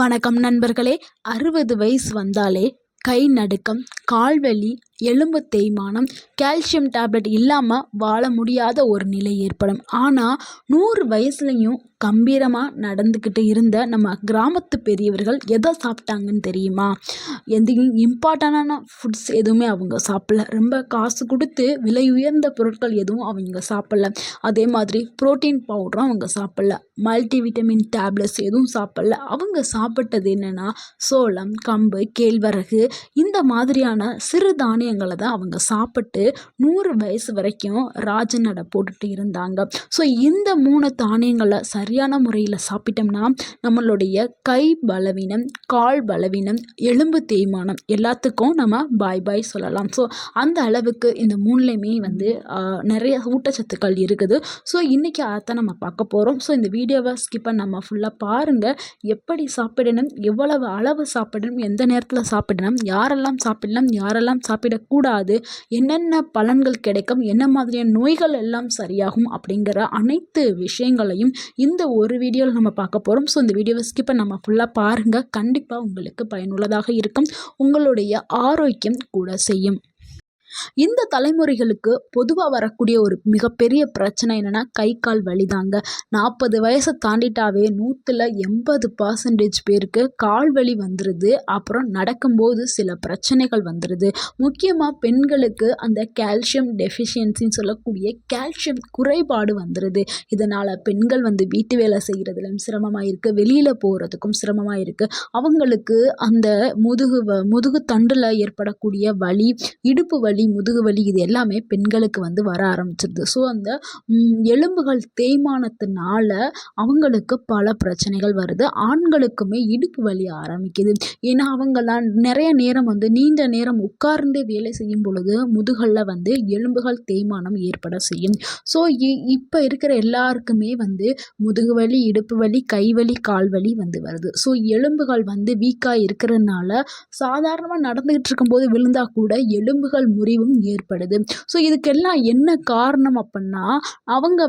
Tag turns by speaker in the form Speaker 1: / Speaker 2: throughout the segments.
Speaker 1: வணக்கம் நண்பர்களே. 60 வயசு வந்தாலே கை நடுக்கம், கால்வலி, எலும்பு தேய்மானம், கால்சியம் டேப்லெட் இல்லாமல் வாழ முடியாத ஒரு நிலை ஏற்படும். ஆனால் 100 வயசுலையும் கம்பீரமாக நடந்துக்கிட்டு இருந்த நம்ம கிராமத்து பெரியவர்கள் எதை சாப்பிட்டாங்கன்னு தெரியுமா? எந்த இம்பார்ட்டண்டான ஃபுட்ஸ் எதுவுமே அவங்க சாப்பிடல. ரொம்ப காசு கொடுத்து விலை உயர்ந்த பொருட்கள் எதுவும் அவங்க சாப்பிடல. அதே மாதிரி புரோட்டீன் பவுடரும் அவங்க சாப்பிடல. மல்டிவிட்டமின் டேப்லெட்ஸ் எதுவும் சாப்பிடல. அவங்க சாப்பிட்டது என்னென்னா சோளம், கம்பு, கேழ்வரகு இந்த மாதிரியான சிறு தானியங்களை தான் அவங்க சாப்பிட்டு 100 வயசு வரைக்கும் ராஜ நடை போட்டுட்டு இருந்தாங்க. ஸோ இந்த 3 தானியங்களை சரியான முறையில் சாப்பிட்டோம்னா நம்மளுடைய கை பலவீனம், கால் பலவீனம், எலும்பு தேய்மானம் எல்லாத்துக்கும் நம்ம பாய் பாய் சொல்லலாம். ஸோ அந்த அளவுக்கு இந்த 3லையுமே நிறைய ஊட்டச்சத்துக்கள் இருக்குது. ஸோ இன்றைக்கி அதைத்தான் நம்ம பார்க்க போகிறோம். ஸோ இந்த வீடியோவை ஸ்கிப் பண்ணாமல் ஃபுல்லாக பாருங்கள். எப்படி சாப்பிடணும், எவ்வளவு அளவு சாப்பிடணும், எந்த நேரத்தில் சாப்பிடணும், யாரெல்லாம் சாப்பிடலாம், யாரெல்லாம் சாப்பிடக்கூடாது, என்னென்ன பலன்கள் கிடைக்கும், என்ன மாதிரியான நோய்கள் எல்லாம் சரியாகும் அப்படிங்கிற அனைத்து விஷயங்களையும் இந்த ஒரு வீடியோவில் நம்ம பார்க்க போகிறோம். ஸோ இந்த வீடியோவை ஸ்கிப் பண்ணாமல் ஃபுல்லாக பாருங்கள். கண்டிப்பாக உங்களுக்கு பயனுள்ளதாக இருக்கும். உங்களுடைய ஆரோக்கியம் கூட செய்யும். இந்த தலைமுறைகளுக்கு பொதுவாக வரக்கூடிய ஒரு மிகப்பெரிய பிரச்சனை என்னென்னா கை கால் வலி தாங்க. 40 வயசை தாண்டிட்டாவே 180% பேருக்கு கால் வலி வந்துடுது. அப்புறம் நடக்கும்போது சில பிரச்சனைகள் வந்துடுது. முக்கியமாக பெண்களுக்கு அந்த கால்சியம் டெஃபிஷியன்சின்னு சொல்லக்கூடிய கால்சியம் குறைபாடு வந்துடுது. இதனால் பெண்கள் வீட்டு வேலை செய்கிறதுலையும் சிரமமாக இருக்குது, வெளியில் போகிறதுக்கும் சிரமமாக இருக்குது. அவங்களுக்கு அந்த முதுகு தண்டில் ஏற்படக்கூடிய வலி, இடுப்பு வலி, முதுகு வலி இது எல்லாமே பெண்களுக்கு வர ஆரம்பிச்சிருது. ஸோ அந்த எலும்புகள் தேய்மானத்தினால அவங்களுக்கு பல பிரச்சனைகள் வருது. ஆண்களுக்குமே இடுப்பு வலி ஆரம்பிக்குது. ஏன்னா அவங்களாம் நிறைய நேரம் நீண்ட நேரம் உட்கார்ந்து வேலை செய்யும் பொழுது முதுகல்ல எலும்புகள் தேய்மானம் ஏற்பட செய்யும். ஸோ இப்போ இருக்கிற எல்லாருக்குமே முதுகு வலி, இடுப்பு வலி, கை வலி, கால் வலி வருது. ஸோ எலும்புகள் வீக்காக இருக்கிறதுனால சாதாரணமாக நடந்துகிட்டு இருக்கும்போது விழுந்தா கூட எலும்புகள் முறிவும் ஏற்படுது. ஸோ இதுக்கெல்லாம் என்ன காரணம் அப்படின்னா அவங்க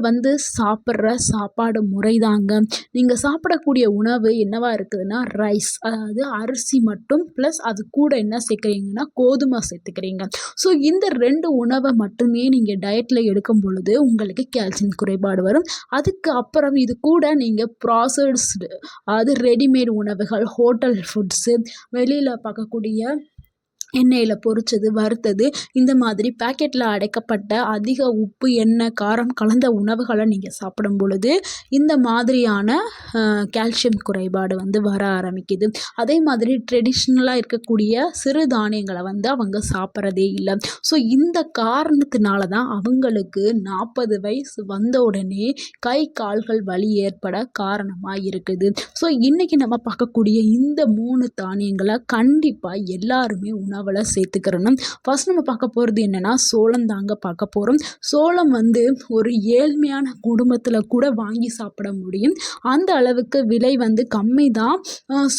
Speaker 1: சாப்பிட்ற சாப்பாடு முறை தாங்க. நீங்கள் சாப்பிடக்கூடிய உணவு என்னவா இருக்குதுன்னா ரைஸ், அதாவது அரிசி மட்டும் ப்ளஸ் அது கூட என்ன சேர்க்குறீங்கன்னா கோதுமை சேர்த்துக்கிறீங்க. ஸோ இந்த 2 உணவை மட்டுமே நீங்கள் டயட்டில் எடுக்கும் பொழுது உங்களுக்கு கால்சியம் குறைபாடு வரும். அதுக்கு அப்புறம் இது கூட நீங்கள் ப்ராசஸ்டு, அதாவது ரெடிமேட் உணவுகள், ஹோட்டல் ஃபுட்ஸு, வெளியில் பார்க்கக்கூடிய எண்ணெயில் பொரிச்சது, வறுத்தது, இந்த மாதிரி பேக்கெட்டில் அடைக்கப்பட்ட அதிக உப்பு, எண்ணெய், காரம் கலந்த உணவுகளை நீங்கள் சாப்பிடும் பொழுது இந்த மாதிரியான கால்சியம் குறைபாடு வர ஆரம்பிக்குது. அதே மாதிரி ட்ரெடிஷ்னலாக இருக்கக்கூடிய சிறு தானியங்களை அவங்க சாப்பிட்றதே இல்லை. ஸோ இந்த காரணத்தினால தான் அவங்களுக்கு 40 வயசு வந்த உடனே கை கால்கள் வலி ஏற்பட காரணமாக இருக்குது. ஸோ இன்றைக்கி நம்ம பார்க்கக்கூடிய இந்த 3 தானியங்களை கண்டிப்பாக எல்லாருமே உணவில் சேர்த்துக்கிறணும். ஃபர்ஸ்ட் நம்ம பார்க்க போகிறது என்னன்னா சோளம் தாங்க பார்க்க போகிறோம். சோளம் ஒரு ஏழ்மையான குடும்பத்தில் கூட வாங்கி சாப்பிட முடியும். அந்த அளவுக்கு விலை கம்மி தான்.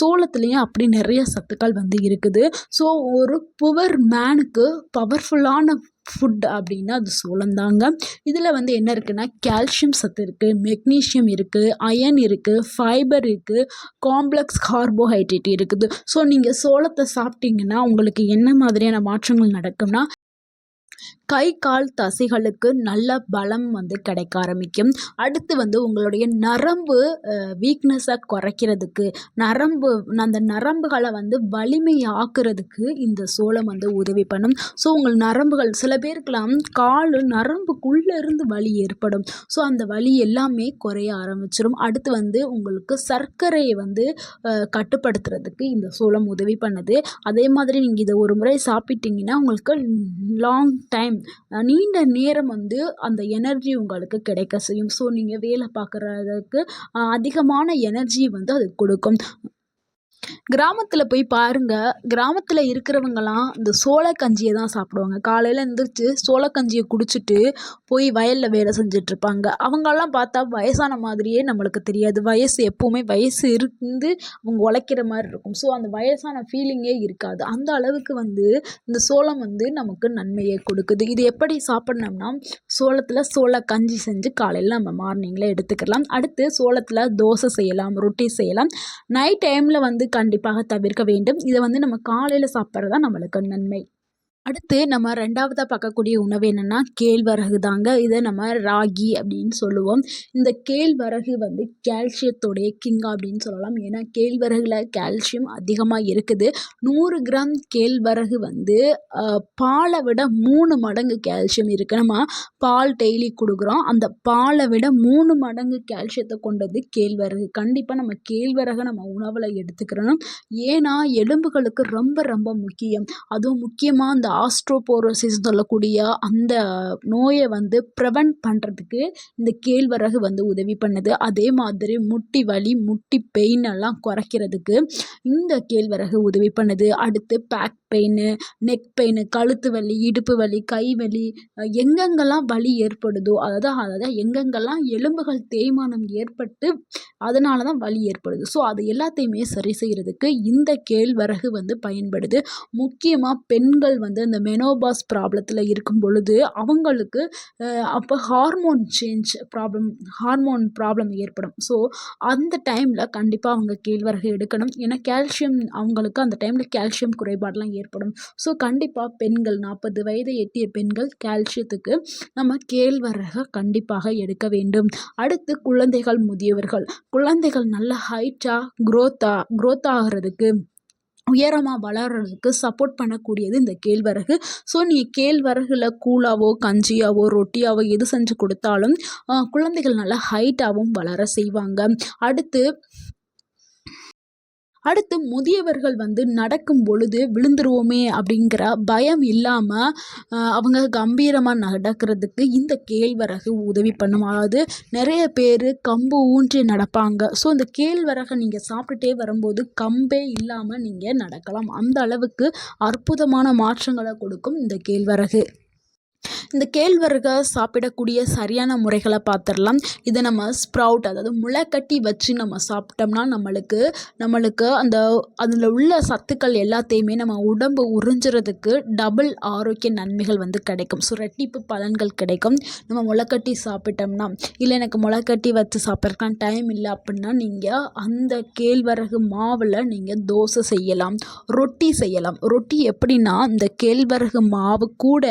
Speaker 1: சோளத்துலேயும் அப்படி நிறைய சத்துக்கள் இருக்குது. ஸோ ஒரு புவர் மேனுக்கு பவர்ஃபுல்லான ஃபுட் அப்படின்னா அது சோளம் தாங்க. இதில் என்ன இருக்குன்னா கால்சியம் சத்து இருக்குது, மெக்னீஷியம் இருக்குது, அயன் இருக்குது, ஃபைபர் இருக்குது, காம்ப்ளெக்ஸ் கார்போஹைட்ரேட் இருக்குது. ஸோ நீங்கள் சோளத்தை சாப்பிட்டீங்கன்னா உங்களுக்கு என்ன மாதிரியான மாற்றங்கள் நடக்கும்னா கை கால் தசைகளுக்கு நல்ல பலம் கிடைக்க ஆரம்பிக்கும். அடுத்து உங்களுடைய நரம்பு வீக்னஸை குறைக்கிறதுக்கு, அந்த நரம்புகளை வலிமையாக்குறதுக்கு இந்த சோளம் உதவி பண்ணும். ஸோ உங்கள் நரம்புகள் சில பேருக்கெல்லாம் கால் நரம்புக்குள்ளே இருந்து வலி ஏற்படும். ஸோ அந்த வலி எல்லாமே குறைய ஆரம்பிச்சிடும். அடுத்து உங்களுக்கு சர்க்கரையை கட்டுப்படுத்துறதுக்கு இந்த சோளம் உதவி பண்ணுது. அதே மாதிரி நீங்கள் இதை ஒரு முறை சாப்பிட்டீங்கன்னா உங்களுக்கு லாங் டைம், நீண்ட நேரம் அந்த எனர்ஜி உங்களுக்கு கிடைக்க செய்யும். ஸோ நீங்கள் வேலை பார்க்குறதுக்கு அதிகமான எனர்ஜி அது கொடுக்கும். கிராமத்தில் போய் பாருங்க. கிராமத்தில் இருக்கிறவங்கலாம் இந்த சோளக்கஞ்சியை தான் சாப்பிடுவாங்க. காலையில் எந்திரிச்சு சோளக்கஞ்சியை குடிச்சிட்டு போய் வயலில் வேலை செஞ்சிட்ருப்பாங்க. அவங்கெல்லாம் பார்த்தா வயசான மாதிரியே நம்மளுக்கு தெரியாது. வயசு எப்போவுமே வயசு இருந்து அவங்க உழைக்கிற மாதிரி இருக்கும். ஸோ அந்த வயசான ஃபீலிங்கே இருக்காது. அந்த அளவுக்கு வந்து இந்த சோளம் வந்து நமக்கு நன்மையை கொடுக்குது. இது எப்படி சாப்பிட்ணும்னா, சோளத்தில் சோளக்கஞ்சி செஞ்சு காலையில் நம்ம மார்னிங்கில் எடுத்துக்கலாம். அடுத்து சோளத்தில் தோசை செய்யலாம், ரொட்டி செய்யலாம். நைட் டைமில் வந்து கண்டிப்பாக தவிர்க்க வேண்டும். இதை வந்து நம்ம காலையில் சாப்பிட்றது தான் நம்மளுக்கு நன்மை. அடுத்து நம்ம 2வதா பார்க்கக்கூடிய உணவு என்னென்னா கேழ்வரகு தாங்க. இதை நம்ம ராகி அப்படின்னு சொல்லுவோம். இந்த கேழ்வரகு வந்து கால்சியத்தோடைய கிங் அப்படின்னு சொல்லலாம். ஏன்னா கேழ்வரகுல கால்சியம் அதிகமாக இருக்குது. 100 கிராம் கேழ்வரகு வந்து பாலை விட 3 மடங்கு கால்சியம் இருக்குது. நம்ம பால் டெய்லி கொடுக்குறோம். அந்த பாலை விட 3 மடங்கு கால்சியத்தை கொண்டது கேழ்வரகு. கண்டிப்பாக நம்ம கேழ்வரகை நம்ம உணவில் எடுத்துக்கிறோம். ஏன்னா எலும்புகளுக்கு ரொம்ப ரொம்ப முக்கியம். அதுவும் முக்கியமாக அந்த ஆஸ்ட்ரோபோரோசிஸ் சொல்லக்கூடிய அந்த நோயை வந்து ப்ரிவென்ட் பண்ணுறதுக்கு இந்த கேழ்வரகு வந்து உதவி பண்ணுது. அதே மாதிரி முட்டி வலி, முட்டி பெயின் எல்லாம் குறைக்கிறதுக்கு இந்த கேழ்வரகு உதவி பண்ணுது. அடுத்து பேக் பெயின், நெக் பெயின், கழுத்து வலி, இடுப்பு வலி, கை வலி, எங்கெங்கெல்லாம் வலி ஏற்படுதோ, அதாவது எங்கெங்கெல்லாம் எலும்புகள் தேய்மானம் ஏற்பட்டு அதனால தான் வலி ஏற்படுது. ஸோ அது எல்லாத்தையுமே சரி செய்கிறதுக்கு இந்த கேழ்வரகு வந்து பயன்படுது. முக்கியமாக பெண்கள் வந்து அந்த மெனோபாஸ் ப்ராப்ளத்தில் இருக்கும் பொழுது அவங்களுக்கு அப்போ ஹார்மோன் ப்ராப்ளம் ஏற்படும். ஸோ அந்த டைமில் கண்டிப்பாக அவங்க கேழ்வரகு எடுக்கணும். ஏன்னா கால்சியம் அவங்களுக்கு அந்த டைமில் கால்சியம் குறைபாடெலாம் ஏற்படும். ஸோ கண்டிப்பாக பெண்கள் 40 வயதை எட்டிய பெண்கள் கால்சியத்துக்கு நம்ம கேழ்வரகை கண்டிப்பாக எடுக்க வேண்டும். அடுத்து குழந்தைகள், முதியவர்கள். குழந்தைகள் நல்ல ஹைட்டாக க்ரோத் ஆகிறதுக்கு, உயரமாக வளர்கிறதுக்கு சப்போர்ட் பண்ணக்கூடியது இந்த கேழ்வரகு. ஸோ நீங்கள் கேழ்வரகுல கூழாவோ, கஞ்சியாவோ, ரொட்டியாவோ எது செஞ்சு கொடுத்தாலும் குழந்தைகள் நல்லா ஹைட்டாகவும் வளர செய்வாங்க. அடுத்து முதியவர்கள் வந்து நடக்கும் பொழுது விழுந்துருவோமே அப்படிங்கிற பயம் இல்லாமல் அவங்க கம்பீரமாக நடக்கிறதுக்கு இந்த கேழ்வரகு உதவி பண்ணும். அதாவது நிறைய பேர் கம்பு ஊன்றி நடப்பாங்க. ஸோ இந்த கேழ்வரகை நீங்கள் சாப்பிட்டுட்டே வரும்போது கம்பே இல்லாமல் நீங்கள் நடக்கலாம். அந்த அளவுக்கு அற்புதமான மாற்றங்களை கொடுக்கும் இந்த கேழ்வரகு. இந்த கேழ்வரகை சாப்பிடக்கூடிய சரியான முறைகளை பார்த்துடலாம். இதை நம்ம ஸ்ப்ரவுட், அதாவது முளைக்கட்டி வச்சு நம்ம சாப்பிட்டோம்னா நம்மளுக்கு அதில் உள்ள சத்துக்கள் எல்லாத்தையுமே நம்ம உடம்பு உறிஞ்சுறதுக்கு டபுள் ஆரோக்கிய நன்மைகள் வந்து கிடைக்கும். ஸோ ரெட்டிப்பு பலன்கள் கிடைக்கும் நம்ம முளைக்கட்டி சாப்பிட்டோம்னா. இல்லை எனக்கு முளைக்கட்டி வச்சு சாப்பிட்றதுக்கான டைம் இல்லை அப்படின்னா நீங்கள் அந்த கேழ்வரகு மாவில் நீங்கள் தோசை செய்யலாம், ரொட்டி செய்யலாம். ரொட்டி எப்படின்னா, இந்த கேழ்வரகு மாவு கூட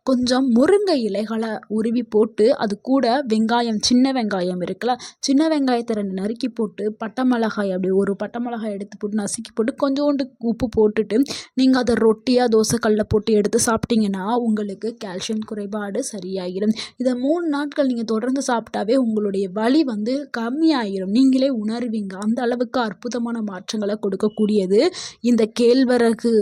Speaker 1: கொஞ்சம் முருங்கை இலைகளை உருவி போட்டு அது கூட வெங்காயம், சின்ன வெங்காயம் இருக்குல்ல, சின்ன வெங்காயத்தை 2 நறுக்கி போட்டு, பட்டை மிளகாய், அப்படி ஒரு பட்டை மிளகாய் எடுத்து போட்டு நசுக்கி போட்டு கொஞ்சோண்டு உப்பு போட்டுட்டு நீங்கள் அதை ரொட்டியாக தோசைக்கல்லில் போட்டு எடுத்து சாப்பிட்டீங்கன்னா உங்களுக்கு கால்சியம் குறைபாடு சரியாகிடும். இதை 3 நாட்கள் நீங்கள் தொடர்ந்து சாப்பிட்டாவே உங்களுடைய வலி வந்து கம்மியாகிடும். நீங்களே உணர்வீங்க. அந்த அளவுக்கு அற்புதமான மாற்றங்களை கொடுக்கக்கூடியது இந்த கேழ்வரகு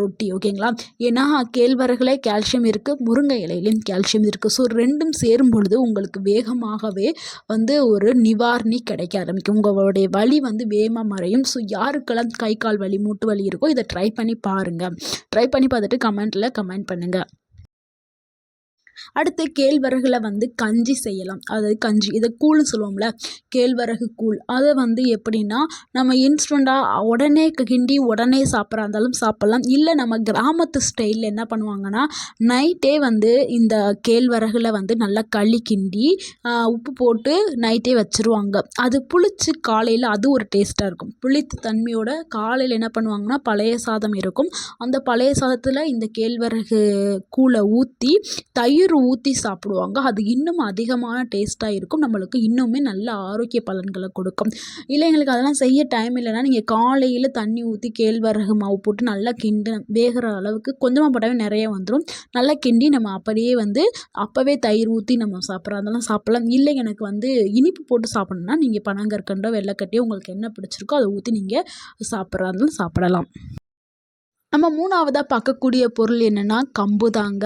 Speaker 1: ரொட்டி. ஓகேங்களா? ஏன்னா கேழ்வரகுல கால்சியம் இருக்குது, முருங்கை இலையிலையும் கால்சியம் இருக்குது. ஸோ 2ம் சேரும் பொழுது உங்களுக்கு வேகமாகவே வந்து ஒரு நிவாரணி கிடைக்க ஆரம்பிக்கும். உங்களுடைய வலி வந்து வேகமாக மறையும். ஸோ யாருக்கெல்லாம் கை கால் வலி, மூட்டு வலி இருக்கோ இதை ட்ரை பண்ணி பாருங்கள். ட்ரை பண்ணி பார்த்துட்டு கமெண்ட் பண்ணுங்கள். அடுத்து கேழ்வரகுல வந்து கஞ்சி செய்யலாம். அதாவது கஞ்சி, இதை கூழ்னு சொல்லுவோம்ல, கேழ்வரகு கூழ். அதை வந்து எப்படின்னா, நம்ம இன்ஸ்டண்ட்டாக உடனே கிண்டி உடனே சாப்பிட்றா இருந்தாலும் சாப்பிட்லாம். இல்லை நம்ம கிராமத்து ஸ்டைலில் என்ன பண்ணுவாங்கன்னா, நைட்டே வந்து இந்த கேழ்வரகுல வந்து நல்லா களி கிண்டி உப்பு போட்டு நைட்டே வச்சுருவாங்க. அது புளிச்சு காலையில் அது ஒரு டேஸ்ட்டாக இருக்கும். புளித்த தன்மையோட காலையில் என்ன பண்ணுவாங்கன்னா, பழைய சாதம் இருக்கும். அந்த பழைய சாதத்தில் இந்த கேழ்வரகு கூழை ஊற்றி தயிர் ஊற்றி சாப்பிடுவாங்க. அது இன்னும் அதிகமான டேஸ்ட்டாக இருக்கும். நம்மளுக்கு இன்னுமே நல்ல ஆரோக்கிய பலன்களை கொடுக்கும். இல்லை எங்களுக்கு அதெல்லாம் செய்ய டைம் இல்லைன்னா, நீங்கள் காலையில் தண்ணி ஊற்றி கேழ்வரகு மாவு போட்டு நல்லா கிண்டி வேகிற அளவுக்கு கொஞ்சமாக போட்டாவே நிறைய வந்துடும். நல்லா கிண்டி நம்ம அப்படியே வந்து அப்போவே தயிர் ஊற்றி நம்ம சாப்பிட்றதெல்லாம் சாப்பிட்லாம். இல்லை எனக்கு வந்து இனிப்பு போட்டு சாப்பிட்ணுன்னா நீங்கள் பனங்கற்கண்டோ, வெள்ளைக்கட்டியோ உங்களுக்கு என்ன பிடிச்சிருக்கோ அதை ஊற்றி நீங்கள் சாப்பிட்றதாலும் சாப்பிடலாம். நம்ம 3வதா பார்க்கக்கூடிய பொருள் என்னென்னா கம்பு தாங்க.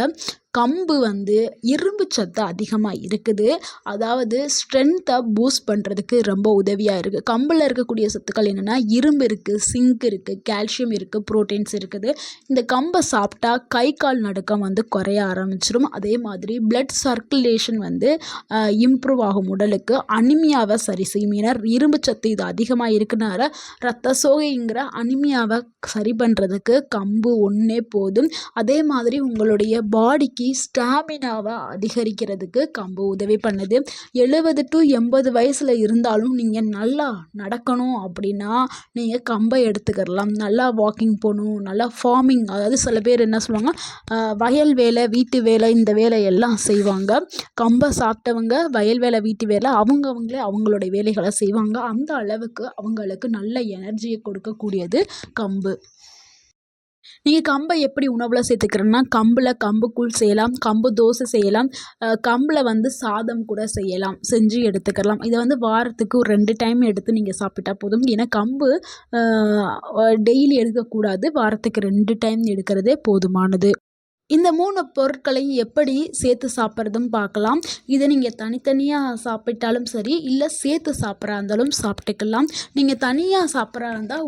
Speaker 1: கம்பு வந்து இரும்பு சத்து அதிகமாக இருக்குது. அதாவது ஸ்ட்ரென்த்தை பூஸ்ட் பண்ணுறதுக்கு ரொம்ப உதவியாக இருக்குது. கம்பில் இருக்கக்கூடிய சத்துக்கள் என்னென்னா இரும்பு இருக்குது, சிங்க் இருக்குது, கால்சியம் இருக்குது, புரோட்டீன்ஸ் இருக்குது. இந்த கம்பை சாப்பிட்டா கை கால் நடுக்கம் வந்து குறைய ஆரம்பிச்சிடும். அதே மாதிரி பிளட் சர்க்குலேஷன் வந்து இம்ப்ரூவ் ஆகும். உடலுக்கு அனிமியாவை சரி செய்யும். ஏன்னா இரும்பு சத்து இது அதிகமாக இருக்கனால ரத்த சோகைங்கிற அனிமியாவை சரி பண்ணுறதுக்கு கம்பு ஒன்றே போதும். அதே மாதிரி உங்களுடைய பாடிக்கு ஸ்டாமினாவை அதிகரிக்கிறதுக்கு கம்பு உதவி பண்ணுது. 70 to 80 வயசில் இருந்தாலும் நீங்கள் நல்லா நடக்கணும் அப்படின்னா நீங்கள் கம்பை எடுத்துக்கிடலாம். நல்லா வாக்கிங் போகணும், நல்லா ஃபார்மிங், அதாவது சில பேர் என்ன சொல்லுவாங்க, வயல் வேலை, வீட்டு வேலை, இந்த வேலையெல்லாம் செய்வாங்க. கம்பை சாப்பிட்டவங்க வயல் வேலை, வீட்டு வேலை அவங்களே அவங்களுடைய வேலைகளை செய்வாங்க. அந்த அளவுக்கு அவங்களுக்கு நல்ல எனர்ஜியை கொடுக்கக்கூடியது கம்பு. நீங்கள் கம்பை எப்படி உணவில் சேர்த்துக்கிறேன்னா, கம்பில் கம்புக்கூழ் செய்யலாம், கம்பு தோசை செய்யலாம், கம்பில் வந்து சாதம் கூட செய்யலாம், செஞ்சு எடுத்துக்கலாம். இதை வந்து வாரத்துக்கு ஒரு 2 டைம் எடுத்து நீங்கள் சாப்பிட்டா போதும். ஏன்னா கம்பு டெய்லி எடுக்கக்கூடாது, வாரத்துக்கு 2 டைம் எடுக்கிறதே போதுமானது. இந்த 3 பொருட்களையும் எப்படி சேர்த்து சாப்பிட்றதுன்னு பார்க்கலாம். இதை நீங்கள் தனித்தனியாக சாப்பிட்டாலும் சரி, இல்லை சேர்த்து சாப்பிட்றா இருந்தாலும் சாப்பிட்டுக்கலாம். நீங்கள் தனியாக சாப்பிட்றா இருந்தால்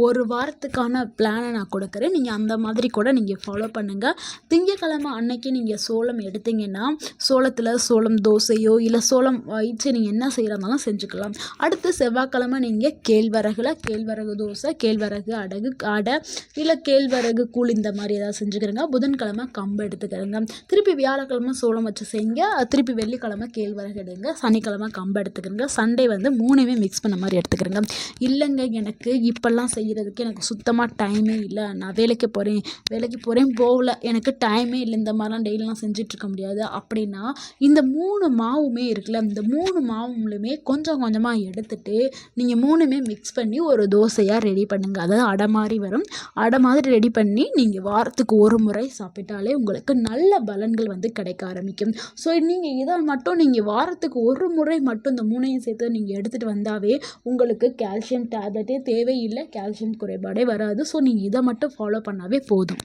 Speaker 1: ஒரு வாரத்துக்கான பிளானை நான் கொடுக்குறேன். நீங்கள் அந்த மாதிரி கூட நீங்கள் ஃபாலோ பண்ணுங்கள். திங்கக்கிழமை அன்னைக்கு நீங்கள் சோளம் எடுத்தீங்கன்னா சோளத்தில் சோளம் தோசையோ இல்லை சோளம் வச்சு நீங்கள் என்ன செய்கிறா இருந்தாலும் செஞ்சுக்கலாம். அடுத்து செவ்வாய்க்கிழமை நீங்கள் கேழ்வரகு தோசை, கேழ்வரகு அடை இல்லை கேழ்வரகு கூழ் இந்த மாதிரி ஏதாவது செஞ்சுக்கிறேங்க. புதன்கிழமை கம்பு எடுத்துக்கிறேங்க. திருப்பி வியாழக்கிழமை சோளம் வச்சு செய்யுங்க. திருப்பி வெள்ளிக்கிழமை கேழ்வரகு எடுங்க. சனிக்கிழமை கம்பு எடுத்துக்கிறேங்க. சண்டே வந்து 3மே மிக்ஸ் பண்ண மாதிரி எடுத்துக்கிறேங்க. இல்லைங்க எனக்கு இப்போல்லாம் செய்கிறதுக்கு எனக்கு சுத்தமாக டைமே இல்லை, நான் வேலைக்கு போகிறேன் போகல, எனக்கு டைமே இல்லை, இந்த மாதிரிலாம் டெய்லிலாம் செஞ்சிட்ருக்க முடியாது அப்படின்னா இந்த 3 மாவுமே இருக்குல்ல, இந்த 3 மாவுலையுமே கொஞ்சம் கொஞ்சமாக எடுத்துட்டு நீங்கள் 3மே மிக்ஸ் பண்ணி ஒரு தோசையாக ரெடி பண்ணுங்கள். அதாவது அடை மாதிரி வரும். அடை மாதிரி ரெடி பண்ணி நீங்கள் வாரத்துக்கு ஒரு முறை சாப்பிட்டாலே உங்களுக்கு நல்ல பலன்கள் வந்து கிடைக்க ஆரம்பிக்கும். ஸோ நீங்கள் இதை மட்டும் நீங்கள் வாரத்துக்கு ஒரு முறை மட்டும் இந்த 3ஐயும் சேர்த்து நீங்கள் எடுத்துகிட்டு வந்தாவே உங்களுக்கு கால்சியம் டேப்லெட்டே தேவையில்லை, கால்சியம் குறைபாடே வராது. ஸோ நீங்கள் இதை மட்டும் ஃபாலோ பண்ணாவே போதும்.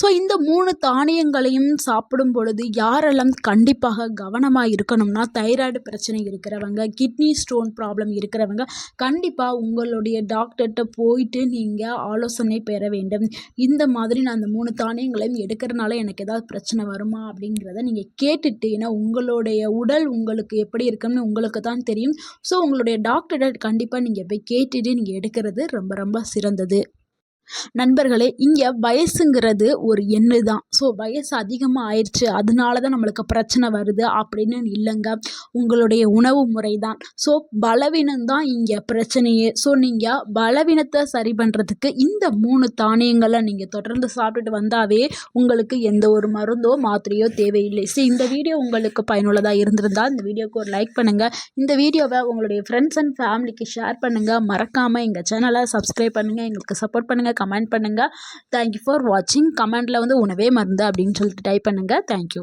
Speaker 1: ஸோ இந்த 3 தானியங்களையும் சாப்பிடும் பொழுது யாரெல்லாம் கண்டிப்பாக கவனமாக இருக்கணும்னா, தைராய்டு பிரச்சனை இருக்கிறவங்க, கிட்னி ஸ்டோன் ப்ராப்ளம் இருக்கிறவங்க கண்டிப்பாக உங்களுடைய டாக்டர்கிட்ட போயிட்டு நீங்கள் ஆலோசனை பெற வேண்டும். இந்த மாதிரி நான் அந்த 3 தானியங்களையும் எடுக்கிறனால எனக்கு ஏதாவது பிரச்சனை வருமா அப்படிங்கிறத நீங்கள் கேட்டுட்டு, ஏன்னா உங்களுடைய உடல் உங்களுக்கு எப்படி இருக்குன்னு உங்களுக்கு தான் தெரியும். ஸோ உங்களுடைய டாக்டர்கிட்ட கண்டிப்பாக நீங்கள் போய் கேட்டுட்டு நீங்கள் எடுக்கிறது ரொம்ப ரொம்ப சிறந்தது. நண்பர்களே, இங்கே வயசுங்கிறது ஒரு எண்ணு தான். ஸோ வயசு அதிகமாக ஆயிடுச்சு அதனால தான் நம்மளுக்கு பிரச்சனை வருது அப்படின்னு இல்லைங்க. உங்களுடைய உணவு முறை தான். ஸோ பலவீனம் தான் இங்கே பிரச்சனையே. ஸோ நீங்கள் பலவீனத்தை சரி பண்ணுறதுக்கு இந்த 3 தானியங்களை நீங்கள் தொடர்ந்து சாப்பிட்டுட்டு வந்தாவே உங்களுக்கு எந்த ஒரு மருந்தோ மாத்திரையோ தேவையில்லை. ஸோ இந்த வீடியோ உங்களுக்கு பயனுள்ளதாக இருந்திருந்தால் இந்த வீடியோக்கு ஒரு லைக் பண்ணுங்கள். இந்த வீடியோவை உங்களுடைய ஃப்ரெண்ட்ஸ் அண்ட் ஃபேமிலிக்கு ஷேர் பண்ணுங்கள். மறக்காமல் எங்கள் சேனலை சப்ஸ்கிரைப் பண்ணுங்கள், எங்களுக்கு சப்போர்ட் பண்ணுங்கள், கமெண்ட் பண்ணுங்கள். தேங்க்யூ ஃபார் வாட்சிங். கமெண்டில் வந்து உணவே மருந்து அப்படின்னு சொல்லிட்டு டைப் பண்ணுங்கள். தேங்க்யூ.